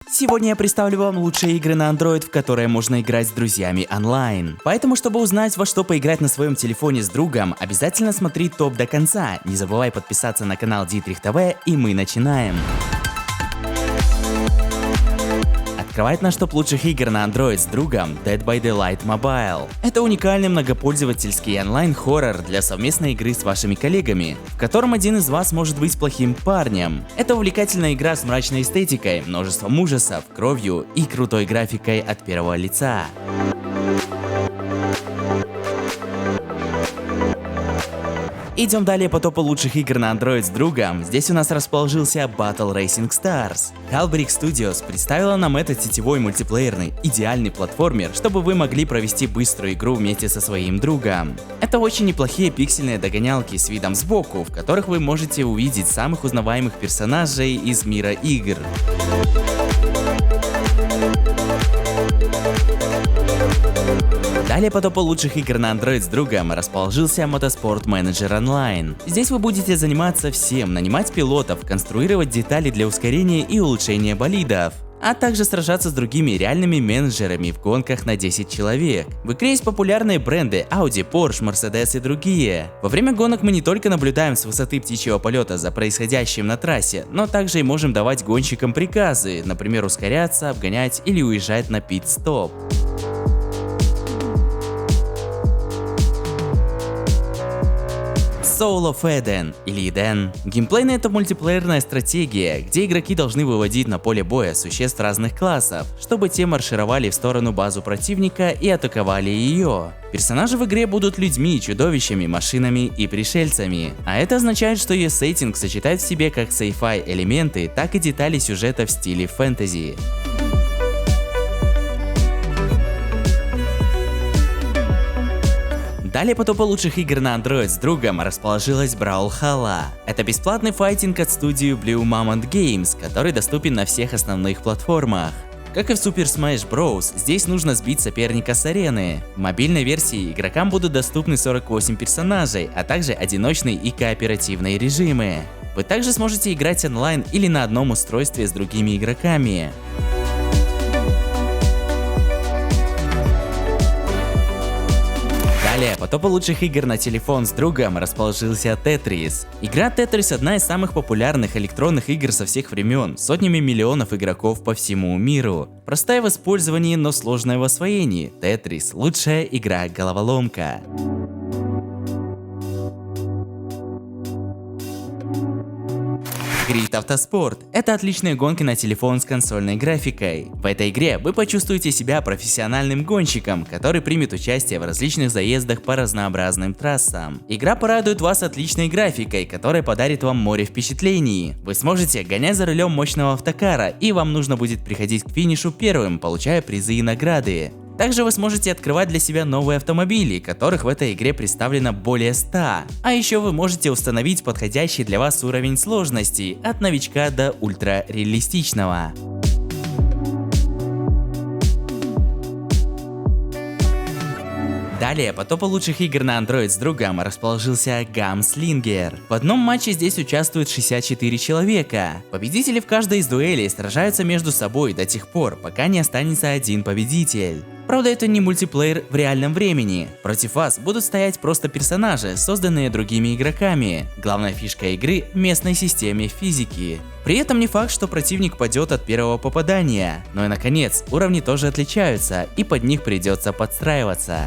Сегодня я представлю вам лучшие игры на Android, в которые можно играть с друзьями онлайн. Поэтому, чтобы узнать, во что поиграть на своем телефоне с другом, обязательно смотри топ до конца. Не забывай подписаться на канал Дитрих ТВ, и мы начинаем. Открывает наш топ лучших игр на Android с другом Dead by Daylight Mobile. Это уникальный многопользовательский онлайн-хоррор для совместной игры с вашими коллегами, в котором один из вас может быть плохим парнем. Это увлекательная игра с мрачной эстетикой, множеством ужасов, кровью и крутой графикой от первого лица. Идем далее по топу лучших игр на Android с другом. Здесь у нас расположился Battle Racing Stars. Halbrick Studios представила нам этот сетевой мультиплеерный идеальный платформер, чтобы вы могли провести быструю игру вместе со своим другом. Это очень неплохие пиксельные догонялки с видом сбоку, в которых вы можете увидеть самых узнаваемых персонажей из мира игр. Далее по топу лучших игр на Android с другом расположился Motorsport Manager Online. Здесь вы будете заниматься всем: нанимать пилотов, конструировать детали для ускорения и улучшения болидов, а также сражаться с другими реальными менеджерами в гонках на 10 человек. В игре есть популярные бренды Audi, Porsche, Mercedes и другие. Во время гонок мы не только наблюдаем с высоты птичьего полета за происходящим на трассе, но также и можем давать гонщикам приказы, например, ускоряться, обгонять или уезжать на пит-стоп. Soul of Eden или Eden. Геймплейная — это мультиплеерная стратегия, где игроки должны выводить на поле боя существ разных классов, чтобы те маршировали в сторону базу противника и атаковали ее. Персонажи в игре будут людьми, чудовищами, машинами и пришельцами. А это означает, что ее сеттинг сочетает в себе как sci-fi элементы, так и детали сюжета в стиле фэнтези. Далее по топу лучших игр на Android с другом расположилась Brawlhalla. Это бесплатный файтинг от студии Blue Mammoth Games, который доступен на всех основных платформах. Как и в Super Smash Bros., здесь нужно сбить соперника с арены. В мобильной версии игрокам будут доступны 48 персонажей, а также одиночные и кооперативные режимы. Вы также сможете играть онлайн или на одном устройстве с другими игроками. Далее по топу лучших игр на телефон с другом расположился Tetris. Игра Tetris — одна из самых популярных электронных игр со всех времен, с сотнями миллионов игроков по всему миру. Простая в использовании, но сложная в освоении. Tetris — лучшая игра-головоломка. Grid Autosport — это отличные гонки на телефон с консольной графикой. В этой игре вы почувствуете себя профессиональным гонщиком, который примет участие в различных заездах по разнообразным трассам. Игра порадует вас отличной графикой, которая подарит вам море впечатлений. Вы сможете гонять за рулем мощного автокара, и вам нужно будет приходить к финишу первым, получая призы и награды. Также вы сможете открывать для себя новые автомобили, которых в этой игре представлено более 100. А еще вы можете установить подходящий для вас уровень сложности, от новичка до ультра-реалистичного. Далее по топу лучших игр на Android с другом расположился Gunslinger. В одном матче здесь участвует 64 человека. Победители в каждой из дуэлей сражаются между собой до тех пор, пока не останется один победитель. Правда, это не мультиплеер в реальном времени. Против вас будут стоять просто персонажи, созданные другими игроками. Главная фишка игры в местной системе физики. При этом не факт, что противник падет от первого попадания. Ну и наконец, уровни тоже отличаются, и под них придется подстраиваться.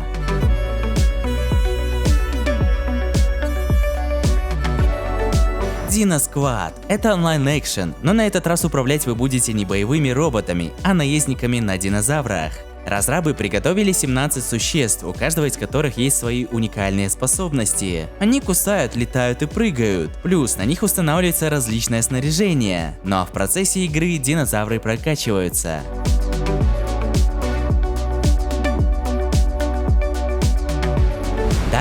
Dino Squad — это онлайн-экшен, но на этот раз управлять вы будете не боевыми роботами, а наездниками на динозаврах. Разрабы приготовили 17 существ, у каждого из которых есть свои уникальные способности. Они кусают, летают и прыгают, плюс на них устанавливается различное снаряжение. Ну а в процессе игры динозавры прокачиваются.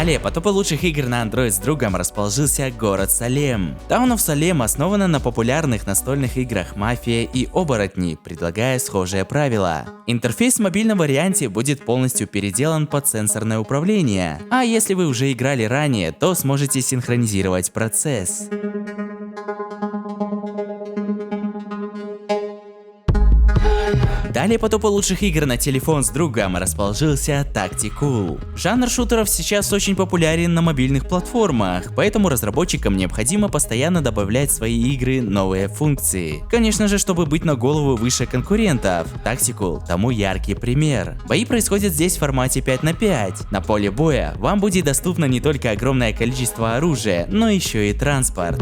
Далее по топу лучших игр на Android с другом расположился город Салем. Town of Salem основана на популярных настольных играх «Мафия» и «Оборотни», предлагая схожие правила. Интерфейс в мобильном варианте будет полностью переделан под сенсорное управление, а если вы уже играли ранее, то сможете синхронизировать процесс. Далее по топу лучших игр на телефон с другом расположился Tactical. Жанр шутеров сейчас очень популярен на мобильных платформах, поэтому разработчикам необходимо постоянно добавлять в свои игры новые функции. Конечно же, чтобы быть на голову выше конкурентов. Tactical тому яркий пример. Бои происходят здесь в формате 5 на 5. На поле боя вам будет доступно не только огромное количество оружия, но еще и транспорт.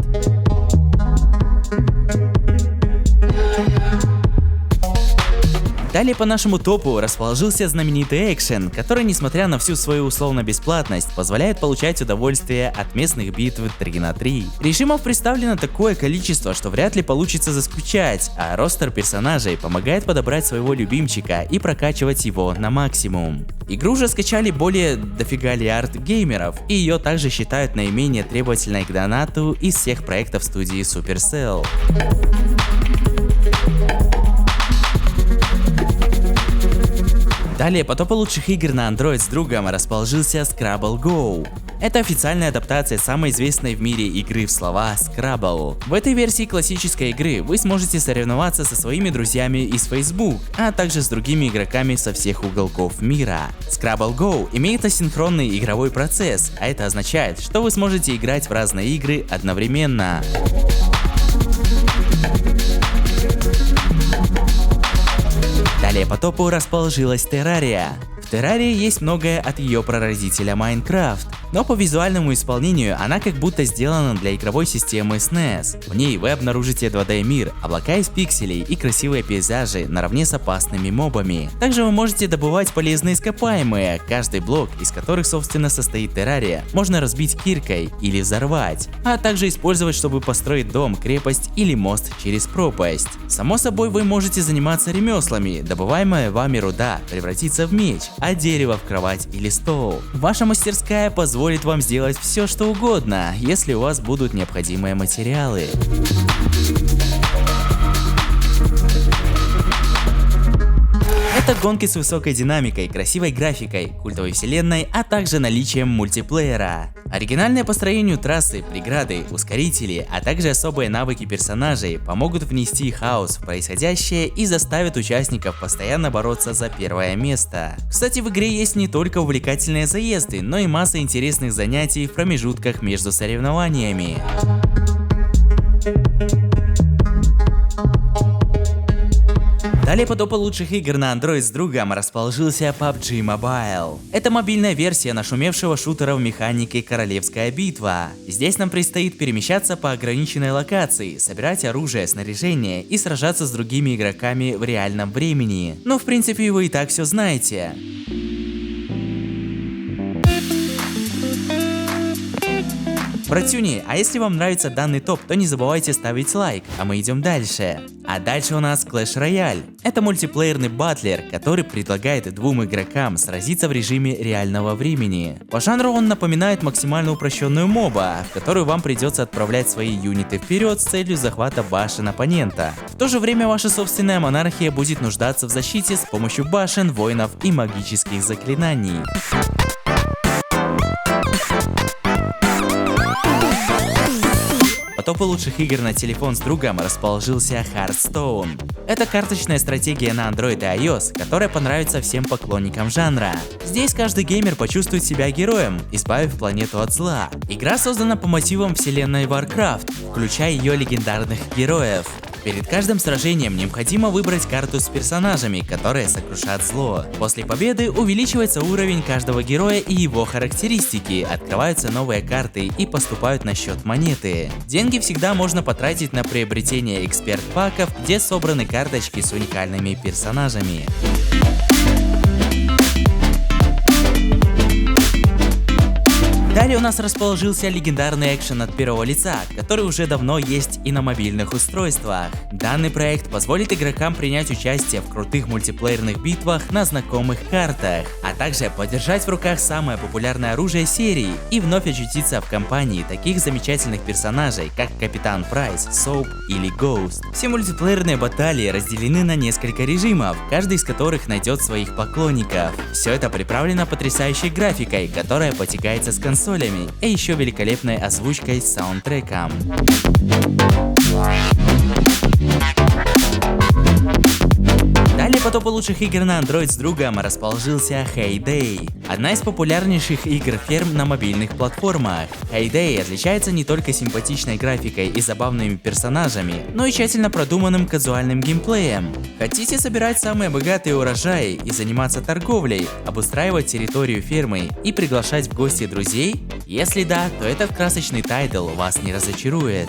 Далее по нашему топу расположился знаменитый экшен, который, несмотря на всю свою условно-бесплатность, позволяет получать удовольствие от местных битв 3 на 3. Режимов представлено такое количество, что вряд ли получится заскучать, а ростер персонажей помогает подобрать своего любимчика и прокачивать его на максимум. Игру уже скачали более дофига лиард геймеров, и ее также считают наименее требовательной к донату из всех проектов студии Supercell. Далее по топу лучших игр на Android с другом расположился Scrabble Go. Это официальная адаптация самой известной в мире игры в слова Scrabble. В этой версии классической игры вы сможете соревноваться со своими друзьями из Facebook, а также с другими игроками со всех уголков мира. Scrabble Go имеет асинхронный игровой процесс, а это означает, что вы сможете играть в разные игры одновременно. Далее по топу расположилась Terraria. В Terraria есть многое от ее прародителя Minecraft, но по визуальному исполнению она как будто сделана для игровой системы SNES. В ней вы обнаружите 2D мир, облака из пикселей и красивые пейзажи наравне с опасными мобами. Также вы можете добывать полезные ископаемые, каждый блок из которых собственно состоит Terraria можно разбить киркой или взорвать, а также использовать, чтобы построить дом, крепость или мост через пропасть. Само собой, вы можете заниматься ремеслами, добываемая вами руда превратится в меч, а дерево в кровать или стол. Ваша мастерская позволит вам сделать все, что угодно, если у вас будут необходимые материалы. Это гонки с высокой динамикой, красивой графикой, культовой вселенной, а также наличием мультиплеера. Оригинальное по строению трассы, преграды, ускорители, а также особые навыки персонажей помогут внести хаос в происходящее и заставят участников постоянно бороться за первое место. Кстати, в игре есть не только увлекательные заезды, но и масса интересных занятий в промежутках между соревнованиями. Далее по топу лучших игр на Android с другом расположился PUBG Mobile. Это мобильная версия нашумевшего шутера в механике Королевская битва. Здесь нам предстоит перемещаться по ограниченной локации, собирать оружие, снаряжение и сражаться с другими игроками в реальном времени. Но в принципе вы и так все знаете. Братюни, а если вам нравится данный топ, то не забывайте ставить лайк, а мы идем дальше. А дальше у нас Clash Royale. Это мультиплеерный батлер, который предлагает двум игрокам сразиться в режиме реального времени. По жанру он напоминает максимально упрощенную моба, в которую вам придется отправлять свои юниты вперед с целью захвата башен оппонента. В то же время ваша собственная монархия будет нуждаться в защите с помощью башен, воинов и магических заклинаний. По топу лучших игр на телефон с другом расположился Hearthstone. Это карточная стратегия на Android и iOS, которая понравится всем поклонникам жанра. Здесь каждый геймер почувствует себя героем, избавив планету от зла. Игра создана по мотивам вселенной Warcraft, включая ее легендарных героев. Перед каждым сражением необходимо выбрать карту с персонажами, которые сокрушат зло. После победы увеличивается уровень каждого героя и его характеристики, открываются новые карты и поступают на счет монеты. Деньги всегда можно потратить на приобретение эксперт-паков, где собраны карточки с уникальными персонажами. Далее у нас расположился легендарный экшен от первого лица, который уже давно есть и на мобильных устройствах. Данный проект позволит игрокам принять участие в крутых мультиплеерных битвах на знакомых картах, а также подержать в руках самое популярное оружие серии и вновь очутиться в компании таких замечательных персонажей, как Капитан Прайс, Соуп или Гоуст. Все мультиплеерные баталии разделены на несколько режимов, каждый из которых найдет своих поклонников. Все это приправлено потрясающей графикой, которая потягается с консолями, и еще великолепной озвучкой с саундтреком. Далее Далее по топу лучших игр на Android с другом расположился Hay Day. Одна из популярнейших игр ферм на мобильных платформах. Hay Day отличается не только симпатичной графикой и забавными персонажами, но и тщательно продуманным казуальным геймплеем. Хотите собирать самые богатые урожаи и заниматься торговлей, обустраивать территорию фермы и приглашать в гости друзей? Если да, то этот красочный тайтл вас не разочарует.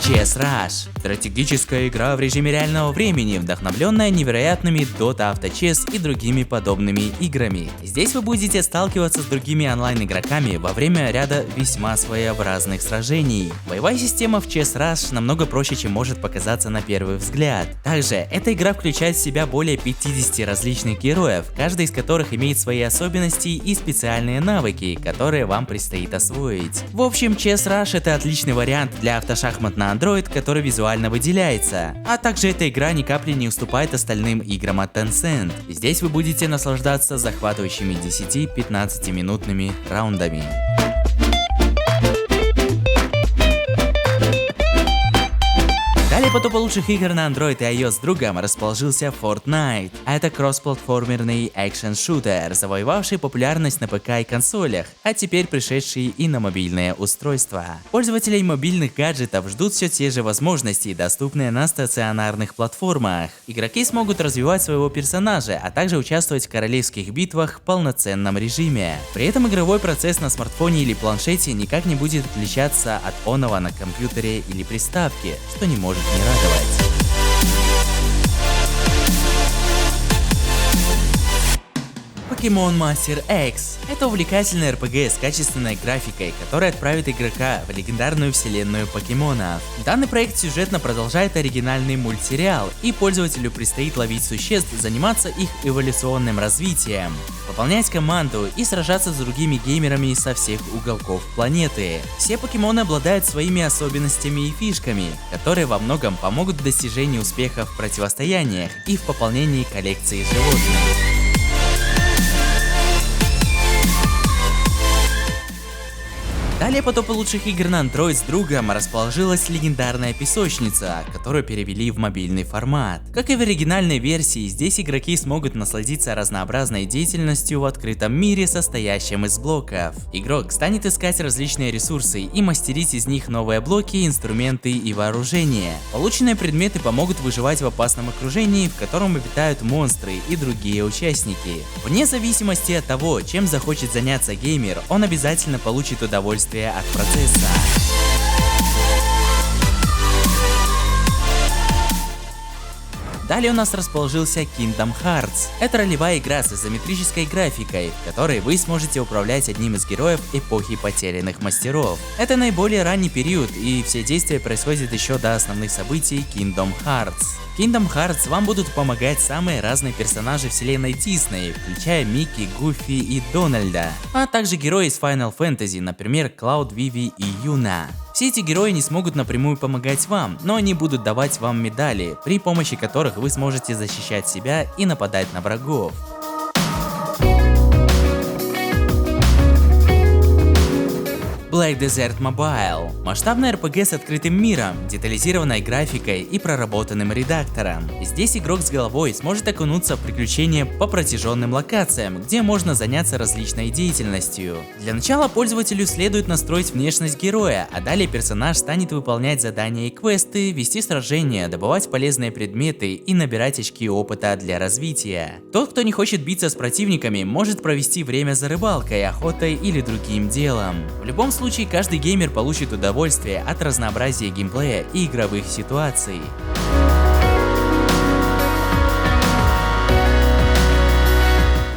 CS Rush – стратегическая игра в режиме реального времени, вдохновленная невероятными Dota Auto Chess и другими подобными играми. Здесь вы будете сталкиваться с другими онлайн-игроками во время ряда весьма своеобразных сражений. Боевая система в CS Rush намного проще, чем может показаться на первый взгляд. Также эта игра включает в себя более 50 различных героев, каждый из которых имеет свои особенности и специальные навыки, которые вам предстоит освоить. В общем, CS Rush – это отличный вариант для автошахмат на Android, который визуально выделяется. А также эта игра ни капли не уступает остальным играм от Tencent. Здесь вы будете наслаждаться захватывающими 10-15 минутными раундами. Далее по топу лучших игр на Android и iOS с другом расположился Fortnite. Это кроссплатформерный экшен-шутер, завоевавший популярность на ПК и консолях, а теперь пришедший и на мобильные устройства. Пользователей мобильных гаджетов ждут все те же возможности, доступные на стационарных платформах. Игроки смогут развивать своего персонажа, а также участвовать в королевских битвах в полноценном режиме. При этом игровой процесс на смартфоне или планшете никак не будет отличаться от оного на компьютере или приставке, что не может не радовать. Pokemon Master X – это увлекательный RPG с качественной графикой, который отправит игрока в легендарную вселенную покемонов. Данный проект сюжетно продолжает оригинальный мультсериал, и пользователю предстоит ловить существ, заниматься их эволюционным развитием, пополнять команду и сражаться с другими геймерами со всех уголков планеты. Все покемоны обладают своими особенностями и фишками, которые во многом помогут в достижении успеха в противостояниях и в пополнении коллекции животных. Далее по топу лучших игр на Android с другом расположилась легендарная песочница, которую перевели в мобильный формат. Как и в оригинальной версии, здесь игроки смогут насладиться разнообразной деятельностью в открытом мире, состоящем из блоков. Игрок станет искать различные ресурсы и мастерить из них новые блоки, инструменты и вооружения. Полученные предметы помогут выживать в опасном окружении, в котором обитают монстры и другие участники. Вне зависимости от того, чем захочет заняться геймер, он обязательно получит удовольствие от процесса. Далее у нас расположился Kingdom Hearts. Это ролевая игра с изометрической графикой, в которой вы сможете управлять одним из героев эпохи потерянных мастеров. Это наиболее ранний период, и все действия происходят еще до основных событий Kingdom Hearts. В Kingdom Hearts вам будут помогать самые разные персонажи вселенной Дисней, включая Микки, Гуффи и Дональда, а также герои из Final Fantasy, например, Клауд, Виви и Юна. Все эти герои не смогут напрямую помогать вам, но они будут давать вам медали, при помощи которых вы сможете защищать себя и нападать на врагов. Black Desert Mobile – масштабный RPG с открытым миром, детализированной графикой и проработанным редактором. Здесь игрок с головой сможет окунуться в приключения по протяженным локациям, где можно заняться различной деятельностью. Для начала пользователю следует настроить внешность героя, а далее персонаж станет выполнять задания и квесты, вести сражения, добывать полезные предметы и набирать очки опыта для развития. Тот, кто не хочет биться с противниками, может провести время за рыбалкой, охотой или другим делом. В любом случае, каждый геймер получит удовольствие от разнообразия геймплея и игровых ситуаций.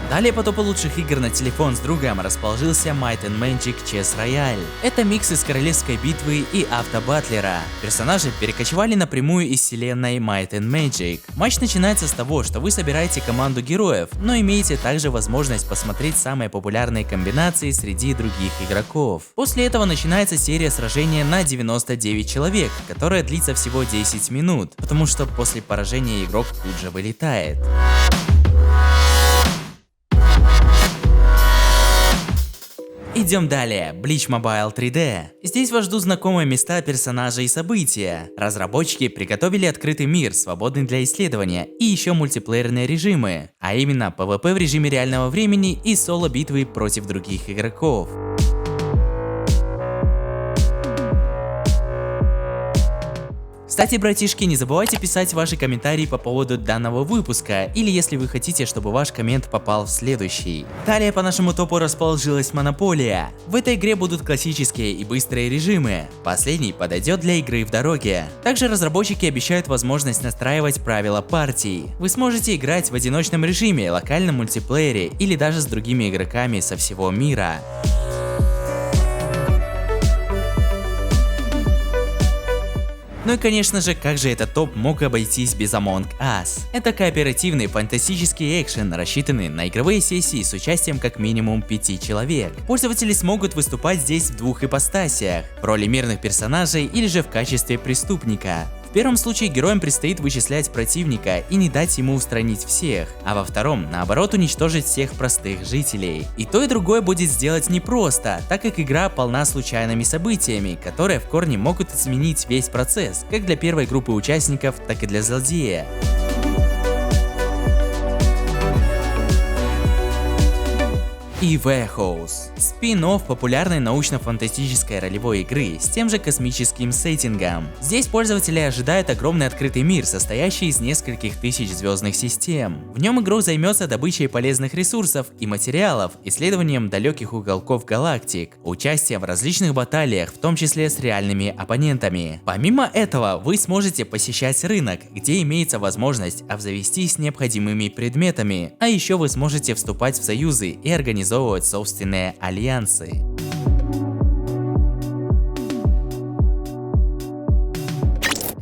Далее по топу лучших игр на телефон с другом расположился Might and Magic Chess Royale. Это микс из королевской битвы и автобатлера. Персонажи перекочевали напрямую из вселенной Might and Magic. Матч начинается с того, что вы собираете команду героев, но имеете также возможность посмотреть самые популярные комбинации среди других игроков. После этого начинается серия сражения на 99 человек, которая длится всего 10 минут, потому что после поражения игрок тут же вылетает. Идем далее. Bleach Mobile 3D. Здесь вас ждут знакомые места, персонажи и события. Разработчики приготовили открытый мир, свободный для исследования, и еще мультиплеерные режимы, а именно PvP в режиме реального времени и соло-битвы против других игроков. Кстати, братишки, не забывайте писать ваши комментарии по поводу данного выпуска, или если вы хотите, чтобы ваш коммент попал в следующий. Далее по нашему топу расположилась Монополия. В этой игре будут классические и быстрые режимы. Последний подойдет для игры в дороге. Также разработчики обещают возможность настраивать правила партий. Вы сможете играть в одиночном режиме, локальном мультиплеере или даже с другими игроками со всего мира. Ну и конечно же, как же этот топ мог обойтись без Among Us? Это кооперативный фантастический экшен, рассчитанный на игровые сессии с участием как минимум 5 человек. Пользователи смогут выступать здесь в двух ипостасях, в роли мирных персонажей или же в качестве преступника. В первом случае героям предстоит вычислять противника и не дать ему устранить всех, а во втором, наоборот, уничтожить всех простых жителей. И то и другое будет сделать непросто, так как игра полна случайными событиями, которые в корне могут изменить весь процесс, как для первой группы участников, так и для злодея. И Warehouse. Спин-офф популярной научно-фантастической ролевой игры с тем же космическим сеттингом. Здесь пользователи ожидают огромный открытый мир, состоящий из нескольких тысяч звездных систем. В нем игрок займется добычей полезных ресурсов и материалов, исследованием далеких уголков галактик, участием в различных баталиях, в том числе с реальными оппонентами. Помимо этого, вы сможете посещать рынок, где имеется возможность обзавестись необходимыми предметами, а еще вы сможете вступать в союзы и организовывать собственные альянсы.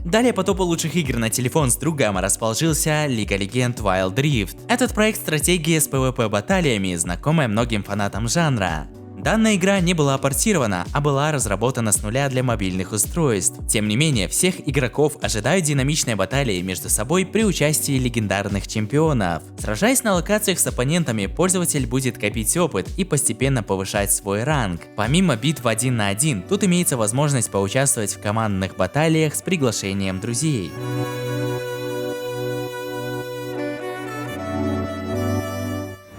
Далее по топу лучших игр на телефон с другом расположился League of Legends Wild Rift. Этот проект стратегии с PvP баталиями, знакомая многим фанатам жанра. Данная игра не была портирована, а была разработана с нуля для мобильных устройств. Тем не менее, всех игроков ожидают динамичные баталии между собой при участии легендарных чемпионов. Сражаясь на локациях с оппонентами, пользователь будет копить опыт и постепенно повышать свой ранг. Помимо битв 1 на 1, тут имеется возможность поучаствовать в командных баталиях с приглашением друзей.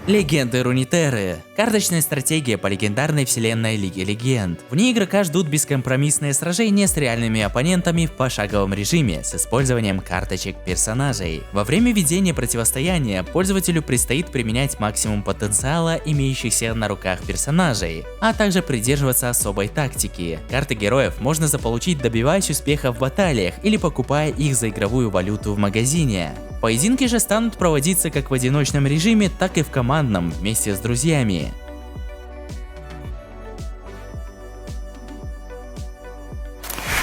Легенды Руneterra. Карточная стратегия по легендарной вселенной Лиги Легенд. В ней игрока ждут бескомпромиссные сражения с реальными оппонентами в пошаговом режиме с использованием карточек персонажей. Во время ведения противостояния пользователю предстоит применять максимум потенциала имеющихся на руках персонажей, а также придерживаться особой тактики. Карты героев можно заполучить, добиваясь успеха в баталиях или покупая их за игровую валюту в магазине. Поединки же станут проводиться как в одиночном режиме, так и в командном вместе с друзьями.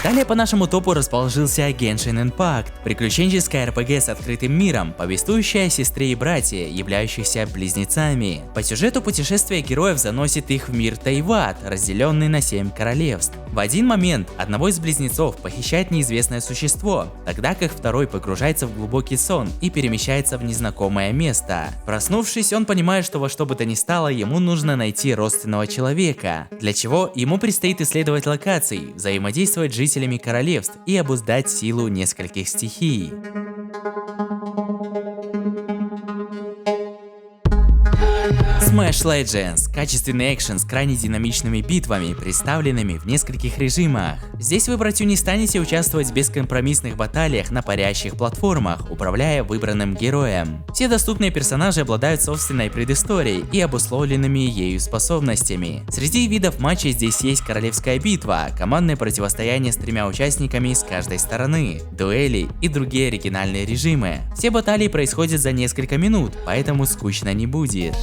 Далее по нашему топу расположился Genshin Impact, приключенческая RPG с открытым миром, повествующая о сестре и брате, являющихся близнецами. По сюжету путешествие героев заносит их в мир Тейват, разделенный на 7 королевств. В один момент одного из близнецов похищает неизвестное существо, тогда как второй погружается в глубокий сон и перемещается в незнакомое место. Проснувшись, он понимает, что во что бы то ни стало ему нужно найти родственного человека, для чего ему предстоит исследовать локации, взаимодействовать с жителями королевств и обуздать силу нескольких стихий. Smash Legends – качественный экшен с крайне динамичными битвами, представленными в нескольких режимах. Здесь вы, братью, не станете участвовать в бескомпромиссных баталиях на парящих платформах, управляя выбранным героем. Все доступные персонажи обладают собственной предысторией и обусловленными ею способностями. Среди видов матчей здесь есть королевская битва, командное противостояние с 3 участниками с каждой стороны, дуэли и другие оригинальные режимы. Все баталии происходят за несколько минут, поэтому скучно не будет.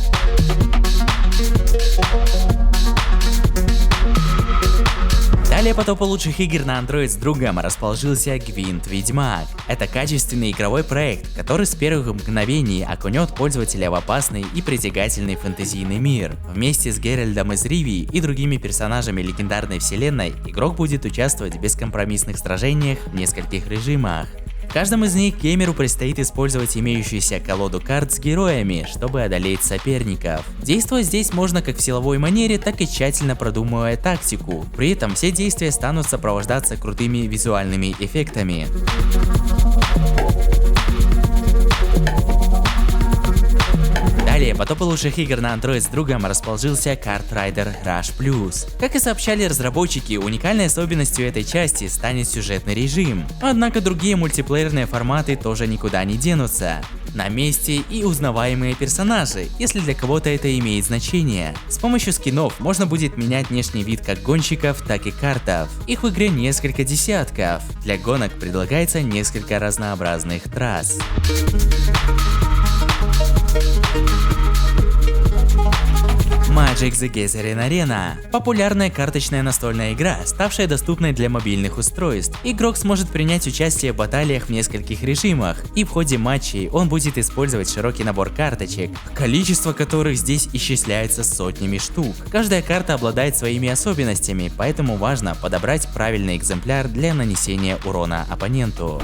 Далее по топу лучших игр на Android с другом расположился Gwent Ведьмак. Это качественный игровой проект, который с первых мгновений окунет пользователя в опасный и притягательный фэнтезийный мир. Вместе с Геральдом из Ривии и другими персонажами легендарной вселенной игрок будет участвовать в бескомпромиссных сражениях в нескольких режимах. В каждом из них геймеру предстоит использовать имеющуюся колоду карт с героями, чтобы одолеть соперников. Действовать здесь можно как в силовой манере, так и тщательно продумывая тактику. При этом все действия станут сопровождаться крутыми визуальными эффектами. Далее, по топу лучших игр на Android с другом расположился Kartrider Rush Plus. Как и сообщали разработчики, уникальной особенностью этой части станет сюжетный режим. Однако другие мультиплеерные форматы тоже никуда не денутся. На месте и узнаваемые персонажи, если для кого-то это имеет значение. С помощью скинов можно будет менять внешний вид как гонщиков, так и картов. Их в игре несколько десятков. Для гонок предлагается несколько разнообразных трасс. Magic the Gathering Arena – популярная карточная настольная игра, ставшая доступной для мобильных устройств. Игрок сможет принять участие в баталиях в нескольких режимах, и в ходе матчей он будет использовать широкий набор карточек, количество которых здесь исчисляется сотнями штук. Каждая карта обладает своими особенностями, поэтому важно подобрать правильный экземпляр для нанесения урона оппоненту.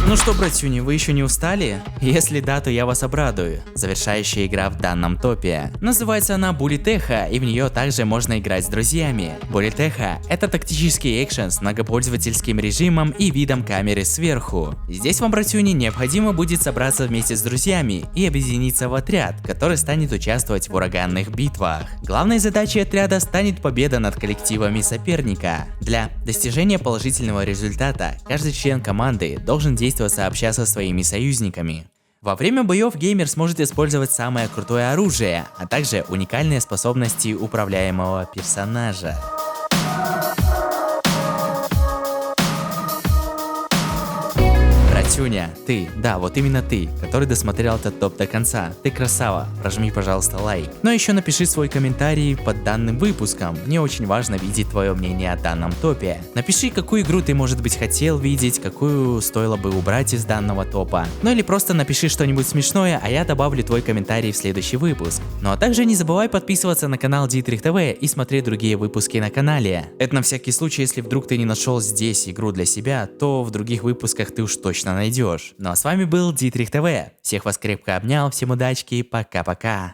Ну что, братюни, вы еще не устали? Если да, то я вас обрадую. Завершающая игра в данном топе. Называется она Bullet Echo, и в нее также можно играть с друзьями. Bullet Echo — это тактический экшен с многопользовательским режимом и видом камеры сверху. Здесь вам, братюни, необходимо будет собраться вместе с друзьями и объединиться в отряд, который станет участвовать в ураганных битвах. Главной задачей отряда станет победа над коллективами соперника. Для достижения положительного результата каждый член команды должен действовать сообща со своими союзниками. Во время боев геймер сможет использовать самое крутое оружие, а также уникальные способности управляемого персонажа. Братюня, ты, да, вот именно ты, который досмотрел этот топ до конца, ты красава, прожми, пожалуйста, лайк. Но еще напиши свой комментарий под данным выпуском, мне очень важно видеть твое мнение о данном топе. Напиши, какую игру ты, может быть, хотел видеть, какую стоило бы убрать из данного топа. Ну или просто напиши что-нибудь смешное, а я добавлю твой комментарий в следующий выпуск. Ну а также не забывай подписываться на канал Дитрих ТВ и смотреть другие выпуски на канале. Это на всякий случай, если вдруг ты не нашел здесь игру для себя, то в других выпусках ты уж точно найдешь. Ну а с вами был Дитрих ТВ. Всех вас крепко обнял, всем удачки, пока-пока.